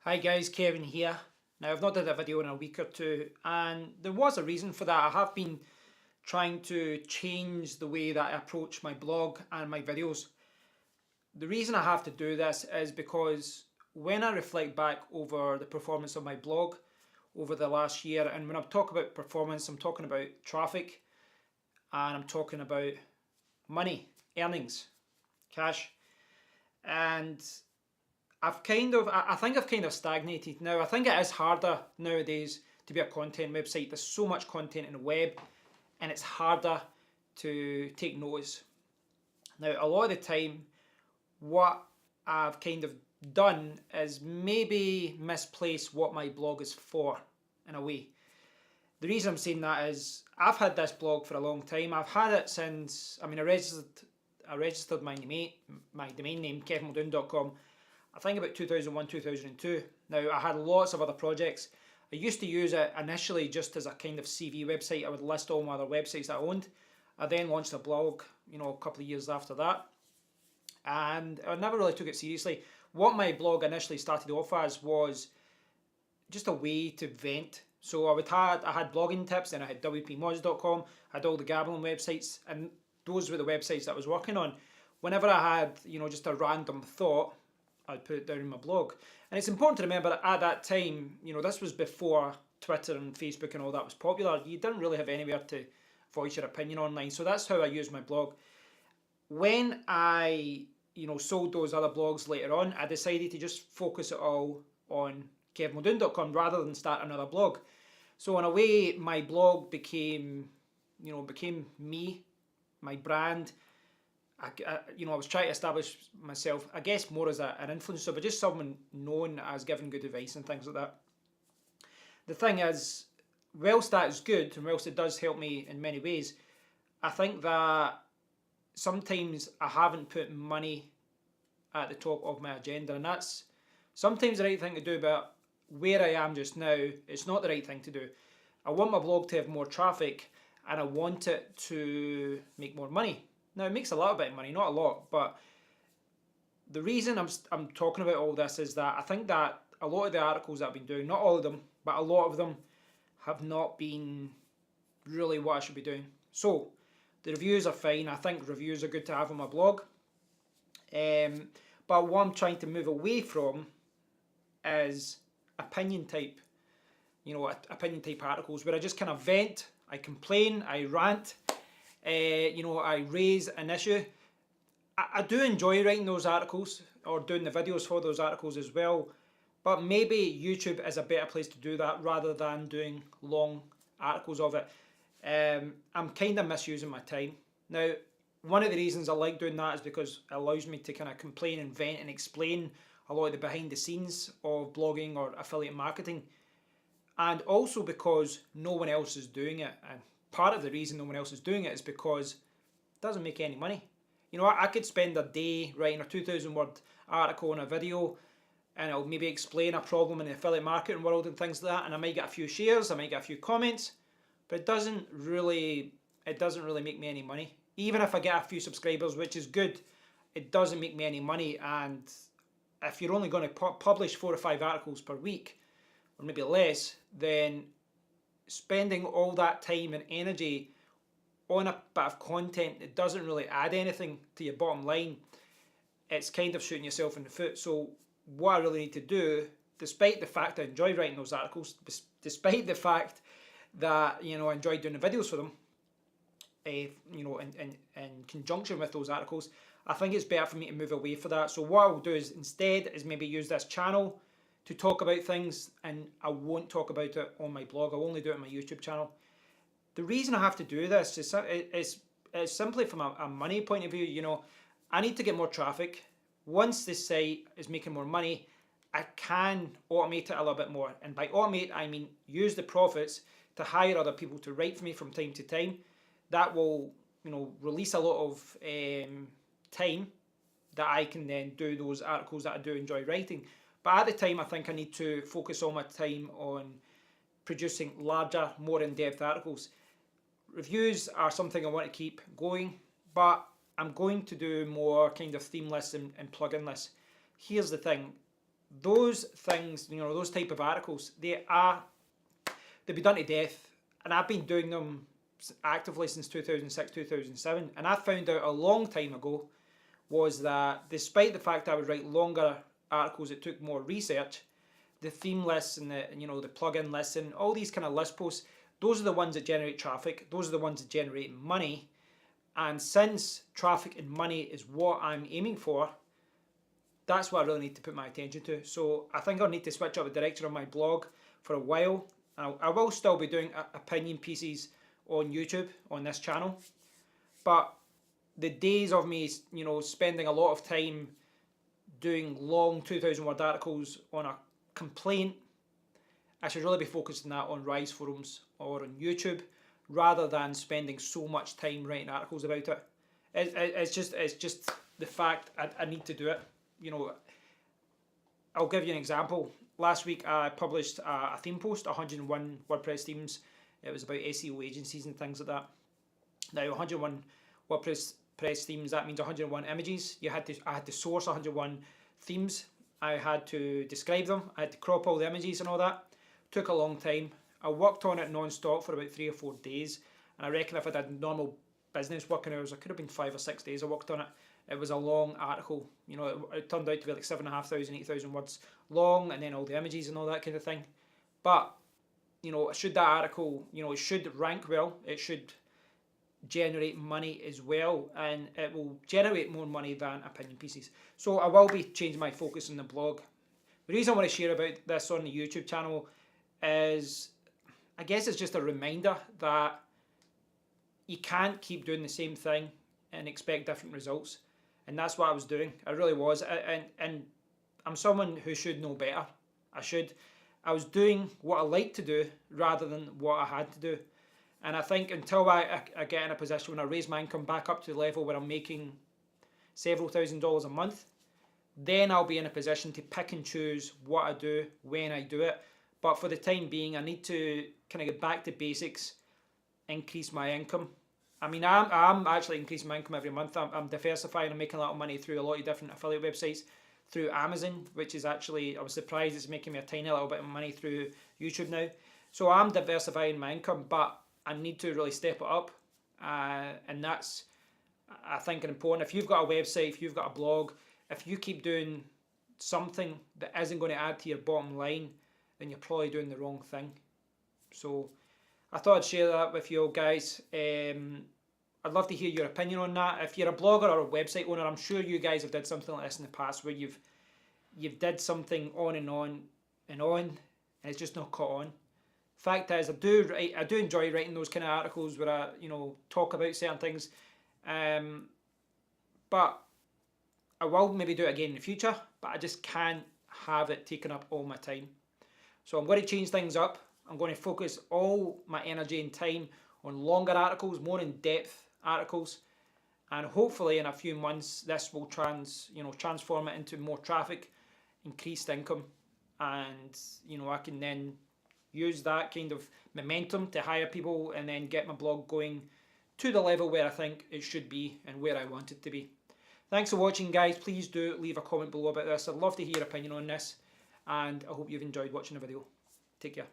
Hi guys, Kevin here. Now I've not done a video in a week or two and there was a reason for that. I have been trying to change the way that I approach my blog and my videos. The reason I have to do this is because when I reflect back over the performance of my blog over the last year, and when I talk about performance, I'm talking about traffic and I'm talking about money, earnings, cash. And I think I've kind of stagnated now. I think it is harder nowadays to be a content website. There's so much content in the web and it's harder to take notice. Now, a lot of the time, what I've kind of done is maybe misplace what my blog is for in a way. The reason I'm saying that is I've had this blog for a long time. I've had it since, I registered my domain name, kevinmuldoon.com, I think about 2001, 2002. Now, I had lots of other projects. I used to use it initially just as a kind of CV website. I would list all my other websites that I owned. I then launched a blog, a couple of years after that. And I never really took it seriously. What my blog initially started off as was just a way to vent. So I had blogging tips, and I had wpmods.com, I had all the gambling websites, and those were the websites that I was working on. Whenever I had, just a random thought, I'd put it down in my blog. And it's important to remember that at that time, this was before Twitter and Facebook and all that was popular. You didn't really have anywhere to voice your opinion online. So that's how I used my blog. When I, sold those other blogs later on, I decided to just focus it all on kevinmuldoon.com rather than start another blog. So in a way, my blog became me, my brand. I was trying to establish myself, I guess, more as an influencer, but just someone known as giving good advice and things like that. The thing is, whilst that is good, and whilst it does help me in many ways, I think that sometimes I haven't put money at the top of my agenda, and that's sometimes the right thing to do, but where I am just now, it's not the right thing to do. I want my blog to have more traffic, and I want it to make more money. Now, it makes a little bit of money, not a lot, but the reason I'm talking about all this is that I think that a lot of the articles that I've been doing, not all of them, but a lot of them have not been really what I should be doing. So, the reviews are fine. I think reviews are good to have on my blog. But what I'm trying to move away from is opinion type, opinion type articles where I just kind of vent, I complain, I rant, I raise an issue. I do enjoy writing those articles or doing the videos for those articles as well, but maybe YouTube is a better place to do that rather than doing long articles of it. I'm kind of misusing my time. Now, one of the reasons I like doing that is because it allows me to kind of complain and vent and explain a lot of the behind the scenes of blogging or affiliate marketing, and also because no one else is doing it. And part of the reason no one else is doing it is because it doesn't make any money. I could spend a day writing a 2,000 word article and a video, and it'll maybe explain a problem in the affiliate marketing world and things like that, and I might get a few shares, I might get a few comments, but it doesn't really make me any money. Even if I get a few subscribers, which is good, it doesn't make me any money. And if you're only going to publish 4 or 5 articles per week, or maybe less, then spending all that time and energy on a bit of content that doesn't really add anything to your bottom line, it's kind of shooting yourself in the foot. So what I really need to do, despite the fact I enjoy writing those articles, despite the fact that I enjoy doing the videos for them, in conjunction with those articles, I think it's better for me to move away from that. So what I'll do is instead is maybe use this channel to talk about things, and I won't talk about it on my blog. I'll only do it on my YouTube channel. The reason I have to do this is simply from a money point of view. I need to get more traffic. Once this site is making more money, I can automate it a little bit more. And by automate, I mean use the profits to hire other people to write for me from time to time. That will, release a lot of time that I can then do those articles that I do enjoy writing. But at the time, I think I need to focus all my time on producing larger, more in-depth articles. Reviews are something I want to keep going, but I'm going to do more kind of themeless and plugin-less. Here's the thing. those things, you know, those type of articles, they'll be done to death. And I've been doing them actively since 2006, 2007. And I found out a long time ago was that despite the fact I would write longer articles that took more research, the theme lists and the, you know, the plugin lists and all these kind of list posts, those are the ones that generate traffic. Those are the ones that generate money. And since traffic and money is what I'm aiming for, that's what I really need to put my attention to. So I think I'll need to switch up the direction of my blog for a while. I will still be doing opinion pieces on YouTube on this channel, but the days of me, you know, spending a lot of time doing long 2,000 word articles on a complaint, I should really be focusing that on Rise forums or on YouTube rather than spending so much time writing articles about it. It's just the fact I need to do it. You know, I'll give you an example. Last week I published a theme post, 101 WordPress themes. It was about SEO agencies and things like that. Now 101 WordPress themes, that means 101 images. I had to source 101 themes. I had to describe them. I had to crop all the images and all that. Took a long time. I worked on it non-stop for about 3 or 4 days. And I reckon if I did normal business working hours, it could have been 5 or 6 days I worked on it. It was a long article. You know, it turned out to be like 7,500, 8,000 words long, and then all the images and all that kind of thing. But, you know, should that article, you know, it should rank well. It should generate money as well, and it will generate more money than opinion pieces. So I will be changing my focus on the blog. The reason I want to share about this on the YouTube channel is, I guess it's just a reminder that you can't keep doing the same thing and expect different results. And that's what I was doing. I really was. And I'm someone who should know better. I was doing what I like to do rather than what I had to do. And I think until I get in a position when I raise my income back up to the level where I'm making several $1,000s a month, then I'll be in a position to pick and choose what I do, when I do it. But for the time being, I need to kind of get back to basics, increase my income. I mean, I'm actually increasing my income every month. I'm diversifying. I'm making a lot of money through a lot of different affiliate websites, through Amazon, which is actually, I was surprised it's making me a tiny little bit of money through YouTube now. So I'm diversifying my income, but I need to really step it up. And that's, I think, important. If you've got a website, if you've got a blog, if you keep doing something that isn't going to add to your bottom line, then you're probably doing the wrong thing. So I thought I'd share that with you all guys. I'd love to hear your opinion on that. If you're a blogger or a website owner, I'm sure you guys have did something like this in the past where you've did something on and on and on, and it's just not caught on. Fact is, I do enjoy writing those kind of articles where I, you know, talk about certain things, but I will maybe do it again in the future. But I just can't have it taking up all my time. So I'm going to change things up. I'm going to focus all my energy and time on longer articles, more in-depth articles, and hopefully in a few months this will transform it into more traffic, increased income, and you know, I can then use that kind of momentum to hire people and then get my blog going to the level where I think it should be and where I want it to be. Thanks for watching, guys. Please do leave a comment below about this. I'd love to hear your opinion on this, and I hope you've enjoyed watching the video. Take care.